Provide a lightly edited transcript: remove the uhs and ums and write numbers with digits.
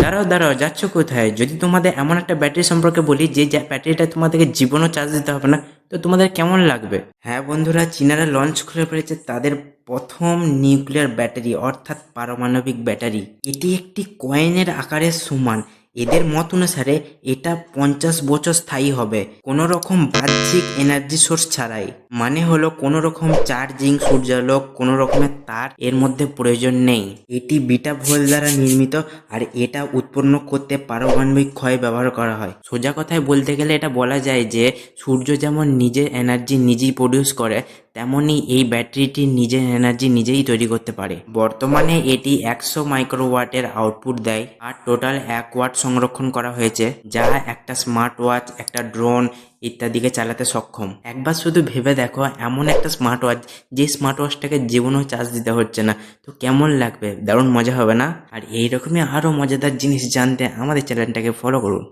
দাঁড়াও দাঁড়াও, যাচ্ছ কোথায়? যদি তোমাদের এমন একটা ব্যাটারি সম্পর্কে বলি যে ব্যাটারিটা তোমাদেরকে জীবনও চার্জ দিতে হবে না, তো তোমাদের কেমন লাগবে? হ্যাঁ বন্ধুরা, চীনারা লঞ্চ করে ফেলেছে তাদের প্রথম নিউক্লিয়ার ব্যাটারি, অর্থাৎ পারমাণবিক ব্যাটারি। এটি একটি কয়েনের আকারের সমান। এদের মত অনুসারে এটা 50 বছর স্থায়ী হবে, কোনো রকম বাহ্যিক এনার্জি সোর্স ছাড়াই। মানে হলো কোনো রকম চার্জিং, সূর্যালোক, কোনো রকমের তার এর মধ্যে প্রয়োজন নেই। এটি বিটা ভোল্ট দ্বারা নির্মিত, আর এটা উৎপন্ন করতে পারমাণবিক ক্ষয় ব্যবহার করা হয়। সোজা কথায় বলতে গেলে এটা বলা যায় যে সূর্য যেমন নিজের এনার্জি নিজেই প্রডিউস করে, তেমনি এই ব্যাটারিটি নিজের এনার্জি নিজেই তৈরি করতে পারে। বর্তমানে এটি 100 মাইক্রোওয়াটের আউটপুট দেয়, আর টোটাল 1 ওয়াট সংরক্ষণ করা হয়েছে, যা একটা স্মার্ট ওয়াচ, একটা ড্রোন ইত্যাদিকে চালাতে সক্ষম। একবার শুধু ভেবে দেখো, এমন একটা স্মার্ট ওয়াচ, যে স্মার্ট ওয়াচটাকে জীবনেও চার্জ দিতে হচ্ছে না, তো কেমন লাগবে? দারুণ মজা হবে না? আর এইরকমই আরও মজাদার জিনিস জানতে আমাদের চ্যানেলটাকে ফলো করুন।